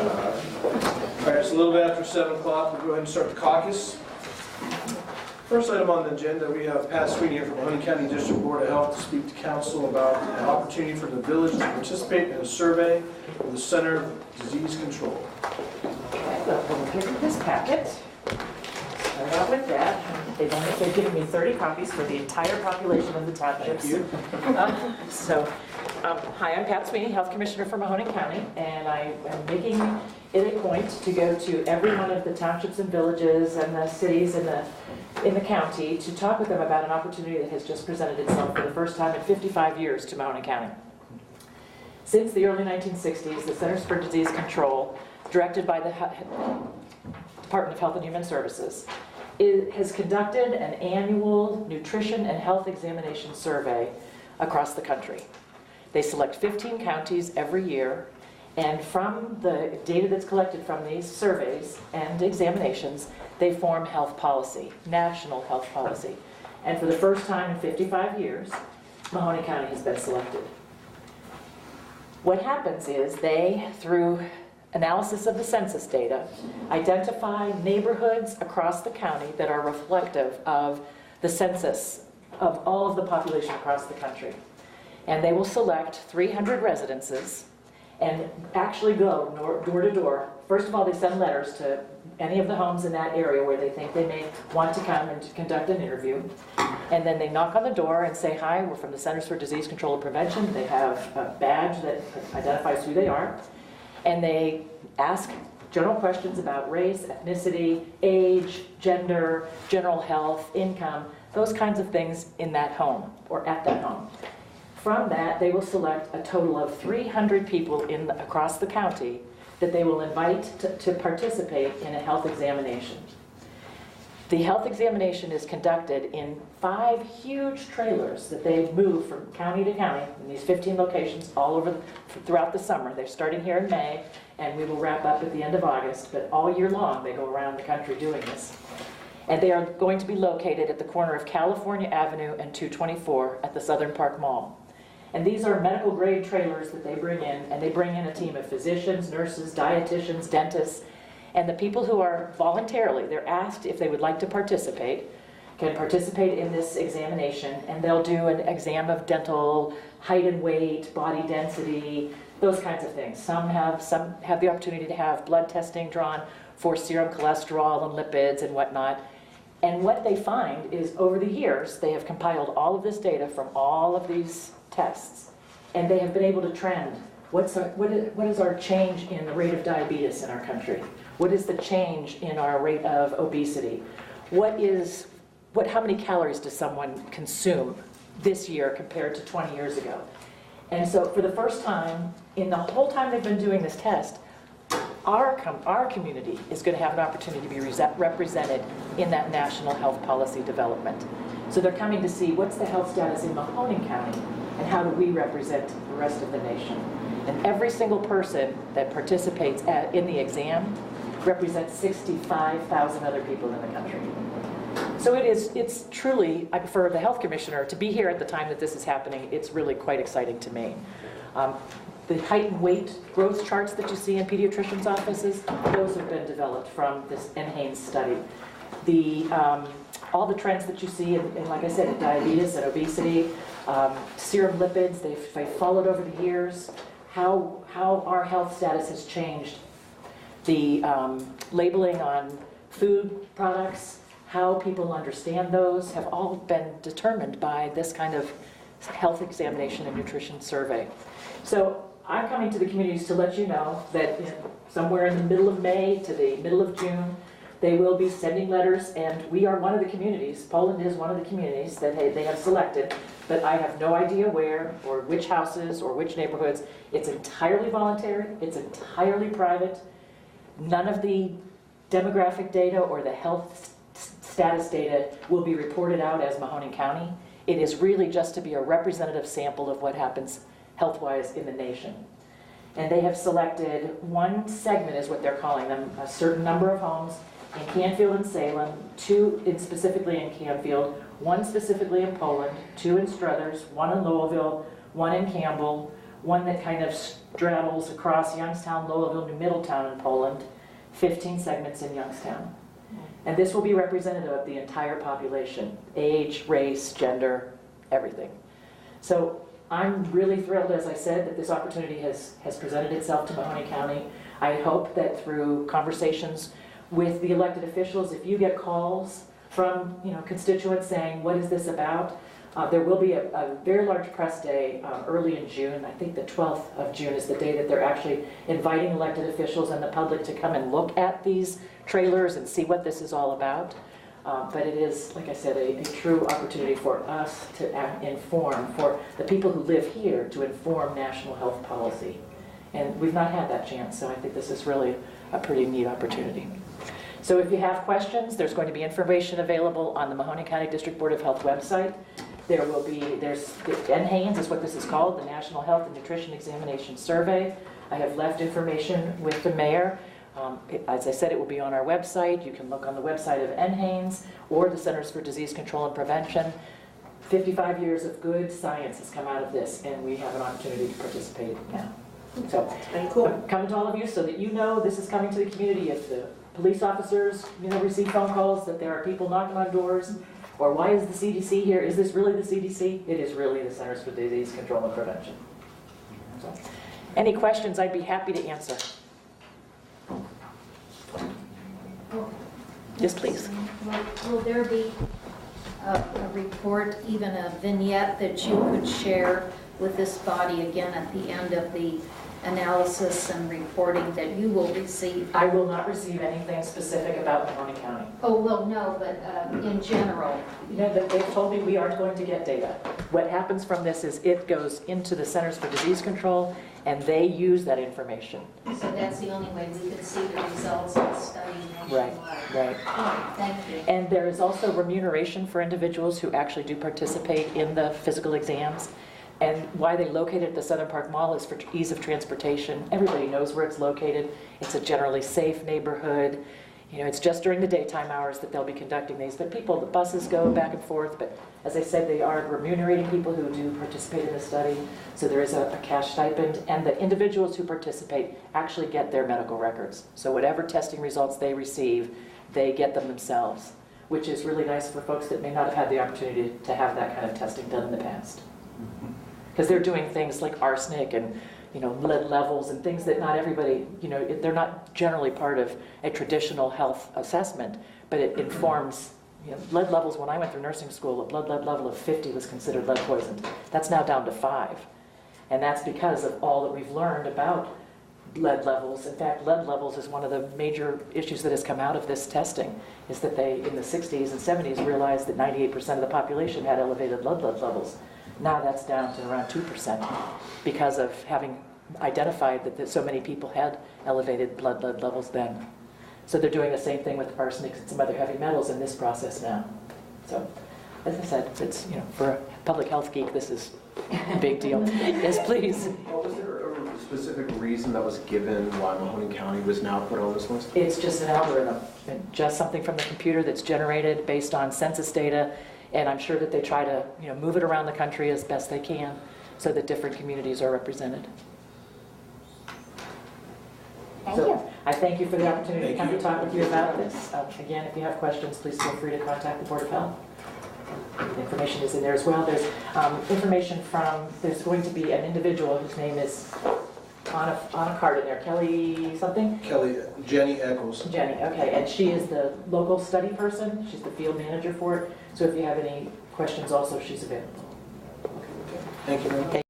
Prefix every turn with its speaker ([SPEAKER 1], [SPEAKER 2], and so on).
[SPEAKER 1] All right, it's a little bit after 7 o'clock. We'll go ahead and start the caucus. First item on the agenda, we have Pat Sweeney here from Mahoning County District Board of Health to speak to council about an opportunity for the village to participate in a survey of the Center of Disease Control.
[SPEAKER 2] Okay, well, we'll give you this packet. Start out with that. They've given me 30 copies for the entire population of the townships.
[SPEAKER 1] Thank you.
[SPEAKER 2] Hi, I'm Pat Sweeney, Health Commissioner for Mahoning County, and I am making it a point to go to every one of the townships and villages and the cities in the county to talk with them about an opportunity that has just presented itself for the first time in 55 years to Mahoning County. Since the early 1960s, the Centers for Disease Control, directed by the Department of Health and Human Services, has conducted an annual nutrition and health examination survey across the country. They select 15 counties every year, and from the data that's collected from these surveys and examinations, they form health policy, national health policy. And for the first time in 55 years, Mahoning County has been selected. What happens is they, through analysis of the census data, identify neighborhoods across the county that are reflective of the census of all of the population across the country. And they will select 300 residences and actually go door to door. First of all, they send letters to any of the homes in that area where they think they may want to come and to conduct an interview. And then they knock on the door and say, hi, we're from the Centers for Disease Control and Prevention. They have a badge that identifies who they are. And they ask general questions about race, ethnicity, age, gender, general health, income, those kinds of things in that home or at that home. From that, they will select a total of 300 people across the county that they will invite to participate in a health examination. The health examination is conducted in 5 huge trailers that they move from county to county in these 15 locations all over throughout the summer. They're starting here in May, and we will wrap up at the end of August, but all year long they go around the country doing this. And they are going to be located at the corner of California Avenue and 224 at the Southern Park Mall. And these are medical grade trailers that they bring in, and they bring in a team of physicians, nurses, dietitians, dentists, and the people who are voluntarily, they're asked if they would like to participate, can participate in this examination, and they'll do an exam of dental, height and weight, body density, those kinds of things. Some have the opportunity to have blood testing drawn for serum cholesterol and lipids and whatnot. And what they find is over the years, they have compiled all of this data from all of these tests, and they have been able to trend. What is our change in the rate of diabetes in our country? What is the change in our rate of obesity? How many calories does someone consume this year compared to 20 years ago? And so for the first time, in the whole time they've been doing this test, our community is going to have an opportunity to be represented in that national health policy development. So they're coming to see what's the health status in Mahoning County and how do we represent the rest of the nation. And every single person that participates in the exam represents 65,000 other people in the country. So it's truly, for the health commissioner to be here at the time that this is happening, it's really quite exciting to me. The height and weight growth charts that you see in pediatricians' offices, those have been developed from this NHANES study. All the trends that you see in, like I said, in diabetes and obesity, serum lipids, they've followed over the years, how our health status has changed. The labeling on food products, how people understand those, have all been determined by this kind of health examination and nutrition survey. So I'm coming to the communities to let you know that somewhere in the middle of May to the middle of June, they will be sending letters, and we are one of the communities. Poland is one of the communities that they have selected, but I have no idea where or which houses or which neighborhoods. It's entirely voluntary, it's entirely private. None of the demographic data or the health status data will be reported out as Mahoning County. It is really just to be a representative sample of what happens health-wise in the nation. And they have selected one segment, is what they're calling them, a certain number of homes in Canfield and Salem, 2 specifically in Canfield, 1 specifically in Poland, 2 in Stuthers, 1 in Louisville, 1 in Campbell, one that kind of straddles across Youngstown, Lowellville, New Middletown in Poland, 15 segments in Youngstown. And this will be representative of the entire population, age, race, gender, everything. So I'm really thrilled, as I said, that this opportunity has presented itself to Mahoney County. I hope that through conversations with the elected officials, if you get calls from constituents saying, what is this about? There will be a very large press day early in June. I think the 12th of June is the day that they're actually inviting elected officials and the public to come and look at these trailers and see what this is all about. But it is, like I said, a true opportunity for us to inform, for the people who live here to inform national health policy. And we've not had that chance, so I think this is really a pretty neat opportunity. So if you have questions, there's going to be information available on the Mahoney County District Board of Health website. There's NHANES is what this is called, the National Health and Nutrition Examination Survey. I have left information with the mayor. As I said, it will be on our website. You can look on the website of NHANES or the Centers for Disease Control and Prevention. 55 years of good science has come out of this, and we have an opportunity to participate now. So, I'm coming to all of you so that you know this is coming to the community. If the police officers, receive phone calls that there are people knocking on doors, or why is the CDC here? Is this really the CDC? It is really the Centers for Disease Control and Prevention. So, any questions, I'd be happy to answer. Yes, please.
[SPEAKER 3] Will there be a report, even a vignette that you could share with this body again at the end of the analysis and reporting that you will receive?
[SPEAKER 2] I will not receive anything specific about Mahoney County.
[SPEAKER 3] Oh, well, no, but in general.
[SPEAKER 2] They've told me we aren't going to get data. What happens from this is it goes into the Centers for Disease Control, and they use that information.
[SPEAKER 3] So that's the only way we could see the results of the study nationwide.
[SPEAKER 2] Right.
[SPEAKER 3] Oh, thank you.
[SPEAKER 2] And there is also remuneration for individuals who actually do participate in the physical exams. And why they located at the Southern Park Mall is for ease of transportation. Everybody knows where it's located. It's a generally safe neighborhood. It's just during the daytime hours that they'll be conducting these. But the buses go back and forth. But as I said, they are remunerating people who do participate in the study. So there is a cash stipend. And the individuals who participate actually get their medical records. So whatever testing results they receive, they get them themselves, which is really nice for folks that may not have had the opportunity to have that kind of testing done in the past. Because they're doing things like arsenic and lead levels and things that not everybody, they're not generally part of a traditional health assessment, but it informs, lead levels. When I went through nursing school, a blood lead level of 50 was considered lead poisoned. That's now down to 5. And that's because of all that we've learned about lead levels. In fact, lead levels is one of the major issues that has come out of this testing, is that they, in the 60s and 70s, realized that 98% of the population had elevated lead levels. Now that's down to around 2% because of having identified that so many people had elevated blood lead levels then. So they're doing the same thing with arsenic and some other heavy metals in this process now. So, as I said, it's, for a public health geek, this is a big deal. Yes, please.
[SPEAKER 4] Well, was there a specific reason that was given why Mahoney County was now put on this list?
[SPEAKER 2] It's just an algorithm, just something from the computer that's generated based on census data. And I'm sure that they try to move it around the country as best they can so that different communities are represented.
[SPEAKER 3] Thank you.
[SPEAKER 2] I thank you for the opportunity to come to talk with you about this. Again, if you have questions, please feel free to contact the Board of Health. The information is in there as well. There's information there's going to be an individual whose name is on a card in there. Kelly something?
[SPEAKER 1] Jenny Eccles.
[SPEAKER 2] Jenny, okay. And she is the local study person. She's the field manager for it. So if you have any questions also, she's available.
[SPEAKER 1] Thank you very much.